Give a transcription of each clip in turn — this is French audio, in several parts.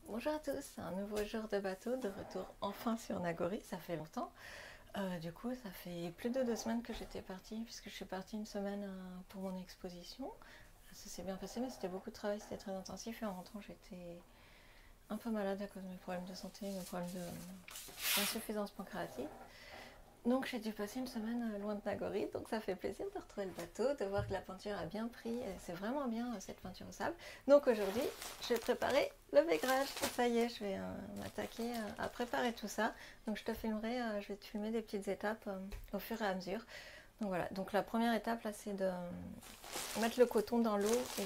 Bonjour à tous, un nouveau jour de bateau, de retour enfin sur Nagori, ça fait longtemps. Du coup, ça fait plus de 2 semaines que j'étais partie, puisque je suis partie une semaine pour mon exposition. Ça s'est bien passé, mais c'était beaucoup de travail, c'était très intensif, et en rentrant, j'étais un peu malade à cause de mes problèmes de santé, mes problèmes d'insuffisance pancréatique. Donc j'ai dû passer une semaine loin de Nagori, donc ça fait plaisir de retrouver le bateau, de voir que la peinture a bien pris, et c'est vraiment bien cette peinture au sable. Donc aujourd'hui, je vais préparer le vaigrage, ça y est, je vais m'attaquer à préparer tout ça. Donc je te filmerai, je vais te filmer des petites étapes au fur et à mesure. Donc voilà, donc la première étape là c'est de mettre le coton dans l'eau et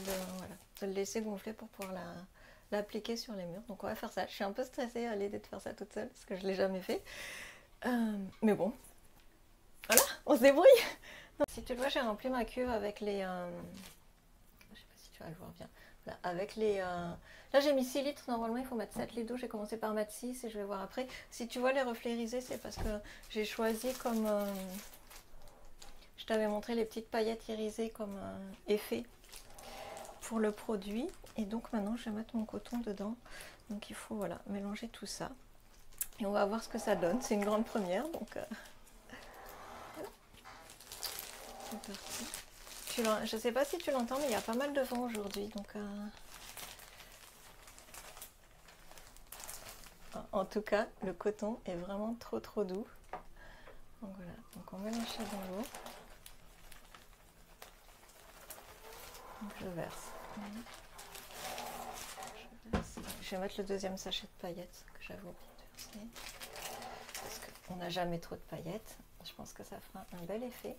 de le laisser gonfler pour pouvoir l'appliquer sur les murs. Donc on va faire ça, je suis un peu stressée à l'idée de faire ça toute seule parce que je ne l'ai jamais fait. Mais bon, voilà, on se débrouille. Si tu le vois, j'ai rempli ma cuve avec les... je sais pas si tu vas le voir bien. Voilà, avec les... Là, j'ai mis 6 litres. Normalement, il faut mettre 7 litres d'eau. J'ai commencé par mettre 6 et je vais voir après. Si tu vois les reflets irisés, c'est parce que j'ai choisi comme... je t'avais montré les petites paillettes irisées comme effet pour le produit. Et donc, maintenant, je vais mettre mon coton dedans. Donc, il faut, voilà, mélanger tout ça. Et on va voir ce que ça donne. C'est une grande première, donc... c'est parti. Je sais pas si tu l'entends, mais il y a pas mal de vent aujourd'hui, donc en tout cas, le coton est vraiment trop doux. Donc voilà, donc on mélange ça dans l'eau. Donc je verse. Je vais mettre le deuxième sachet de paillettes que j'avais oublié de verser. Parce qu'on n'a jamais trop de paillettes. Je pense que ça fera un bel effet.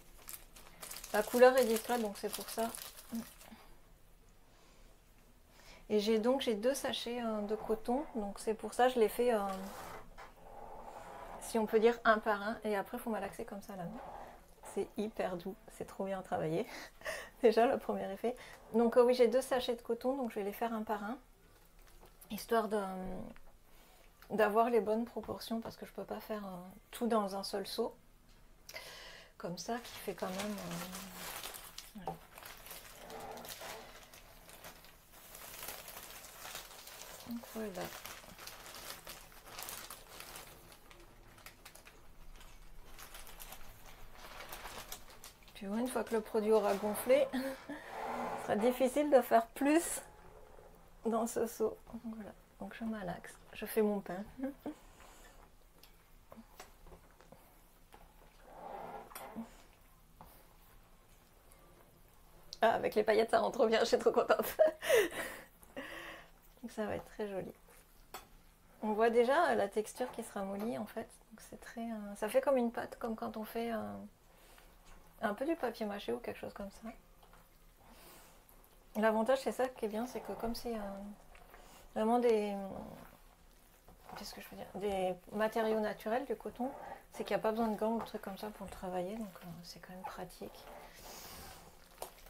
La couleur est discrète, donc c'est pour ça. Et j'ai 2 sachets de coton, donc c'est pour ça que je l'ai fait, si on peut dire, un par un. Et après, il faut malaxer comme ça la main. C'est hyper doux, c'est trop bien travaillé. Déjà le premier effet. Donc oui, j'ai 2 sachets de coton, donc je vais les faire un par un. Histoire d'avoir les bonnes proportions, parce que je peux pas faire tout dans un seul seau. Comme ça, qui fait quand même... voilà. Donc voilà. Tu vois, une fois que le produit aura gonflé, ce sera difficile de faire plus dans ce seau. Donc voilà, donc je malaxe, je fais mon pain. Ah, avec les paillettes, ça rend trop bien, je suis trop contente. Donc ça va être très joli. On voit déjà la texture qui se ramollit en fait. Donc c'est très, ça fait comme une pâte, comme quand on fait un peu du papier mâché ou quelque chose comme ça. L'avantage c'est ça qui est bien, c'est que comme c'est vraiment qu'est-ce que je veux dire, des matériaux naturels, du coton, c'est qu'il n'y a pas besoin de gants ou de trucs comme ça pour le travailler, donc c'est quand même pratique.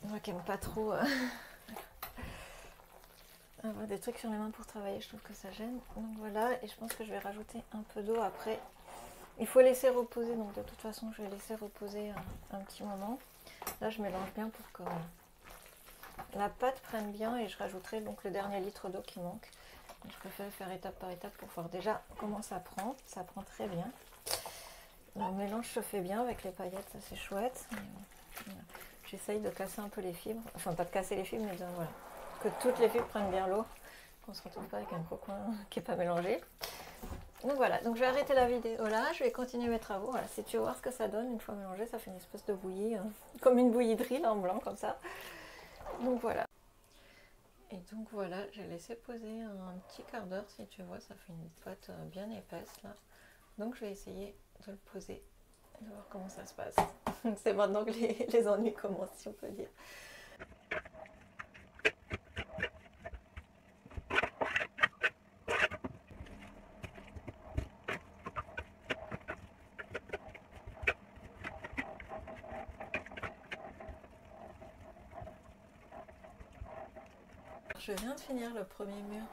Moi qui n'aime pas trop avoir des trucs sur les mains pour travailler, je trouve que ça gêne. Donc voilà, et je pense que je vais rajouter un peu d'eau après. Il faut laisser reposer, donc de toute façon je vais laisser reposer un petit moment. Là je mélange bien pour que la pâte prenne bien et je rajouterai donc le dernier litre d'eau qui manque. Je préfère faire étape par étape pour voir déjà comment ça prend très bien. Le mélange se fait bien avec les paillettes, ça c'est chouette. Voilà. J'essaye de casser un peu les fibres, enfin pas de casser les fibres, mais voilà, que toutes les fibres prennent bien l'eau, qu'on se retrouve pas avec un cocoin qui n'est pas mélangé. Donc voilà, donc je vais arrêter la vidéo là, je vais continuer mes travaux. Voilà, si tu veux voir ce que ça donne une fois mélangé, ça fait une espèce de bouillie, comme une bouillie de riz là, en blanc comme ça. Donc voilà. Et donc voilà, j'ai laissé poser un petit quart d'heure, si tu vois, ça fait une pâte bien épaisse là. Donc je vais essayer de le poser, de voir comment ça se passe. C'est maintenant que les ennuis commencent, si on peut dire. Je viens de finir le premier mur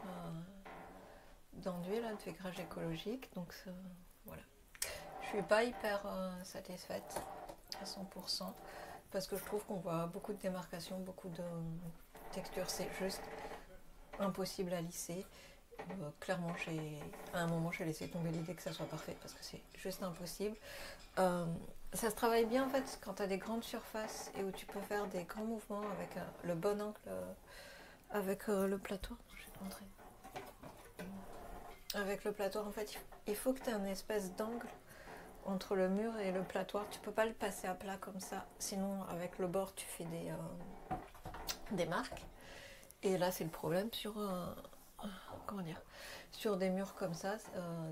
d'enduit, là, de vaigrage écologique, donc voilà. Je suis pas hyper satisfaite à 100%, parce que je trouve qu'on voit beaucoup de démarcations, beaucoup de textures, c'est juste impossible à lisser. Clairement, à un moment, j'ai laissé tomber l'idée que ça soit parfait parce que c'est juste impossible. Euh, Ça se travaille bien en fait quand tu as des grandes surfaces et où tu peux faire des grands mouvements avec le bon angle avec le plateau. Je vais te montrer. Avec le plateau, en fait, il faut que tu aies une espèce d'angle entre le mur et le platoir. Tu peux pas le passer à plat comme ça. Sinon, avec le bord, tu fais des marques. Et là, c'est le problème sur comment dire, sur des murs comme ça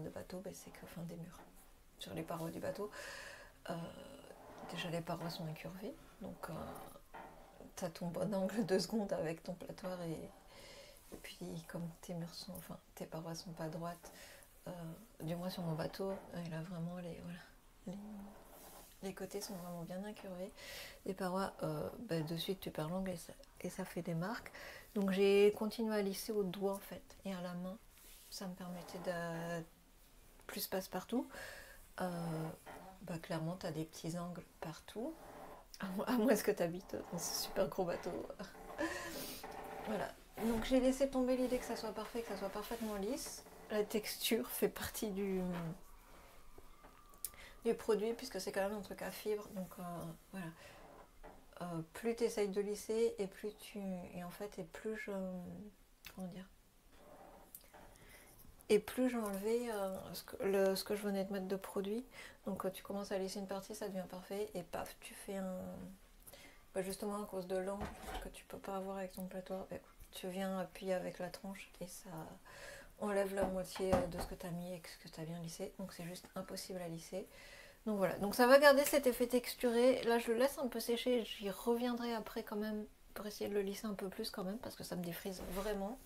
de bateau, c'est que enfin des murs sur les parois du bateau. euh, Déjà, les parois sont incurvées, donc tu as ton bon angle 2 secondes avec ton platoir et puis comme tes murs sont, enfin tes parois sont pas droites, du moins sur mon bateau, il a vraiment les côtés sont vraiment bien incurvés. Les parois, de suite tu perds l'angle et ça fait des marques. Donc j'ai continué à lisser au doigt en fait et à la main. Ça me permettait de plus passe-partout. Clairement, tu as des petits angles partout. À moins que tu habites dans ce super gros bateau. Voilà. Donc j'ai laissé tomber l'idée que ça soit parfait, que ça soit parfaitement lisse. La texture fait partie du produit puisque c'est quand même un truc à fibre. Donc voilà. Plus tu essayes de lisser et plus tu. Et en fait, et plus je. Comment dire, et plus j'ai enlevé ce que je venais de mettre de produit. Donc tu commences à lisser une partie, ça devient parfait et paf, tu fais un. Justement à cause de l'angle que tu peux pas avoir avec ton plateau, tu viens appuyer avec la tranche et ça enlève la moitié de ce que tu as mis et ce que tu as bien lissé. Donc c'est juste impossible à lisser. Donc voilà, donc ça va garder cet effet texturé. Là je le laisse un peu sécher, j'y reviendrai après quand même pour essayer de le lisser un peu plus quand même parce que ça me défrise vraiment.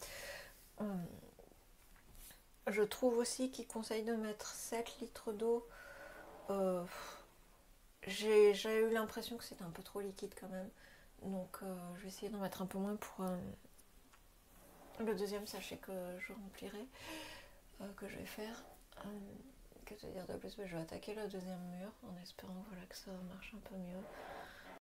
Je trouve aussi qu'il conseille de mettre 7 litres d'eau. J'ai eu l'impression que c'était un peu trop liquide quand même. Donc je vais essayer d'en mettre un peu moins pour le deuxième sachet que je remplirai, que je vais faire. Que te dire de plus, je vais attaquer le deuxième mur en espérant que ça marche un peu mieux.